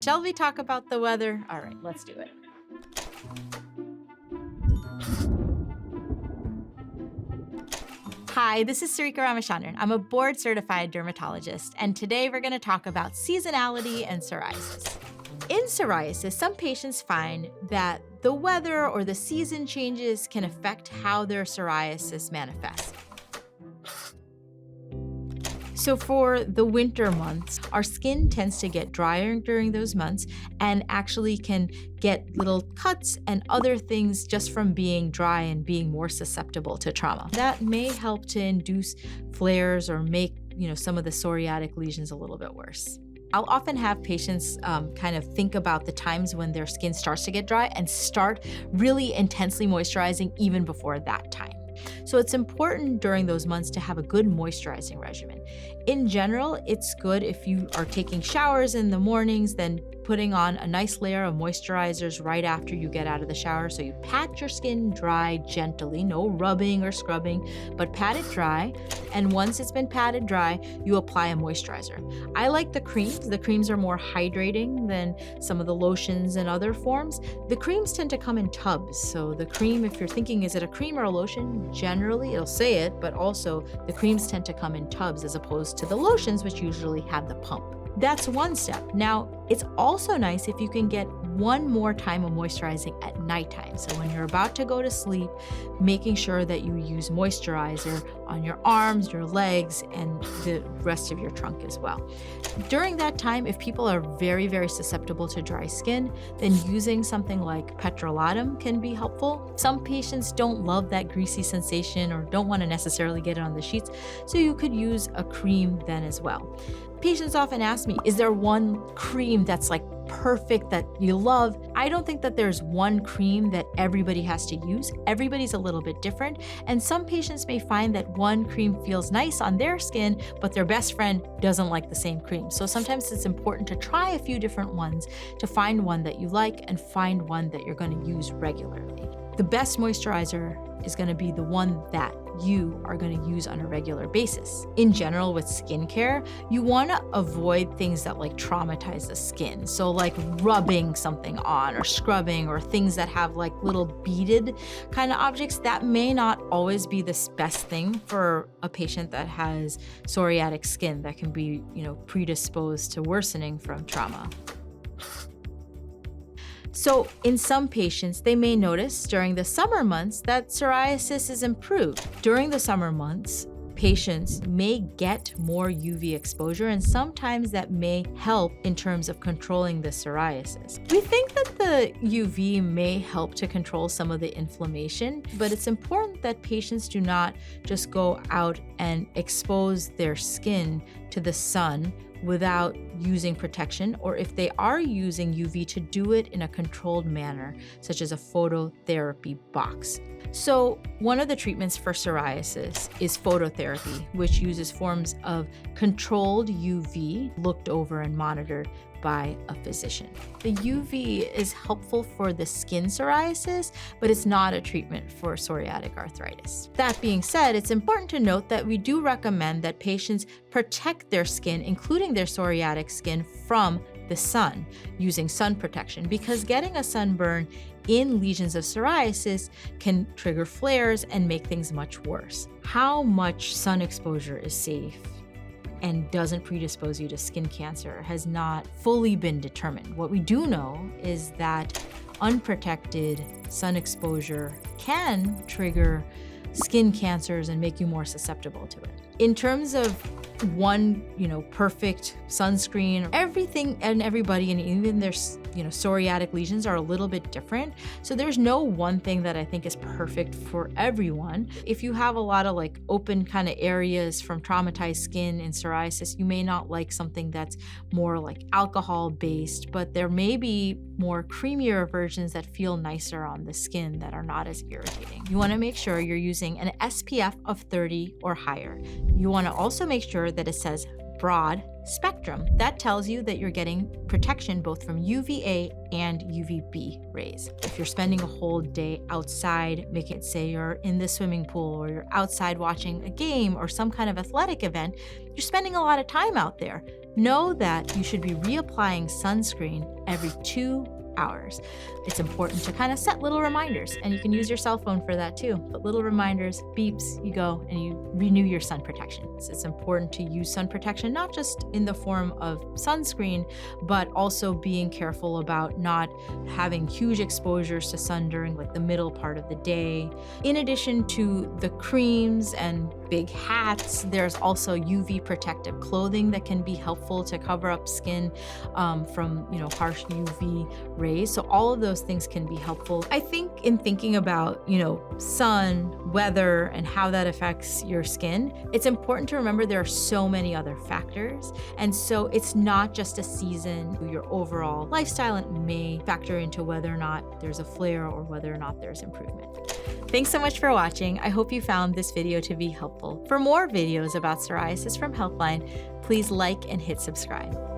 Shall we talk about the weather? All right, let's do it. Hi, this is Sarika Ramachandran. I'm a board-certified dermatologist, and today we're going to talk about seasonality and psoriasis. In psoriasis, some patients find that the weather or the season changes can affect how their psoriasis manifests. So for the winter months, our skin tends to get drier during those months and actually can get little cuts and other things just from being dry and being more susceptible to trauma. That may help to induce flares or make, some of the psoriatic lesions a little bit worse. I'll often have patients kind of think about the times when their skin starts to get dry and start really intensely moisturizing even before that time. So it's important during those months to have a good moisturizing regimen. In general, it's good if you are taking showers in the mornings, then putting on a nice layer of moisturizers right after you get out of the shower. So you pat your skin dry gently, no rubbing or scrubbing, but pat it dry. And once it's been patted dry, you apply a moisturizer. I like the creams. The creams are more hydrating than some of the lotions and other forms. The creams tend to come in tubs. So the cream, if you're thinking, is it a cream or a lotion? Generally, it'll say it, but also the creams tend to come in tubs as opposed to the lotions, which usually have the pump. That's one step. Now, it's also nice if you can get one more time of moisturizing at nighttime. So when you're about to go to sleep, making sure that you use moisturizer on your arms, your legs, and the rest of your trunk as well. During that time, if people are very, very susceptible to dry skin, then using something like petrolatum can be helpful. Some patients don't love that greasy sensation or don't want to necessarily get it on the sheets, so you could use a cream then as well. Patients often ask me, is there one cream that's like perfect that you love? I don't think that there's one cream that everybody has to use. Everybody's a little bit different. And some patients may find that one cream feels nice on their skin, but their best friend doesn't like the same cream. So sometimes it's important to try a few different ones to find one that you like and find one that you're going to use regularly. The best moisturizer is going to be the one that you are going to use on a regular basis. In general, with skincare, you want to avoid things that like traumatize the skin. So like rubbing something on or scrubbing or things that have like little beaded kind of objects, that may not always be the best thing for a patient that has psoriatic skin that can be, predisposed to worsening from trauma. So in some patients, they may notice during the summer months that psoriasis is improved. During the summer months, patients may get more UV exposure, and sometimes that may help in terms of controlling the psoriasis. We think that the UV may help to control some of the inflammation, but it's important that patients do not just go out and expose their skin to the sun without using protection, or if they are using UV, to do it in a controlled manner, such as a phototherapy box. So one of the treatments for psoriasis is phototherapy, which uses forms of controlled UV looked over and monitored by a physician. The UV is helpful for the skin psoriasis, but it's not a treatment for psoriatic arthritis. That being said, it's important to note that we do recommend that patients protect their skin, including their psoriatic skin, from the sun using sun protection, because getting a sunburn in lesions of psoriasis can trigger flares and make things much worse. How much sun exposure is safe and doesn't predispose you to skin cancer has not fully been determined. What we do know is that unprotected sun exposure can trigger skin cancers and make you more susceptible to it. In terms of one, perfect sunscreen, everything and everybody, and even their, psoriatic lesions are a little bit different. So there's no one thing that I think is perfect for everyone. If you have a lot of like open kind of areas from traumatized skin and psoriasis, you may not like something that's more like alcohol based, but there may be more creamier versions that feel nicer on the skin that are not as irritating. You want to make sure you're using an SPF of 30 or higher. You want to also make sure that it says broad spectrum. That tells you that you're getting protection both from UVA and UVB rays. If you're spending a whole day outside, say you're in the swimming pool or you're outside watching a game or some kind of athletic event, you're spending a lot of time out there. Know that you should be reapplying sunscreen every 2 hours. It's important to kind of set little reminders, and you can use your cell phone for that too. But little reminders, beeps, you go and you renew your sun protection. So it's important to use sun protection, not just in the form of sunscreen, but also being careful about not having huge exposures to sun during like the middle part of the day. In addition to the creams and big hats, there's also UV protective clothing that can be helpful to cover up skin from harsh UV rays. So all of those things can be helpful. I think in thinking about sun, weather, and how that affects your skin, it's important to remember there are so many other factors, and so it's not just a season. Your overall lifestyle, it may factor into whether or not there's a flare or whether or not there's improvement. Thanks so much for watching. I hope you found this video to be helpful. For more videos about psoriasis from Healthline, please like and hit subscribe.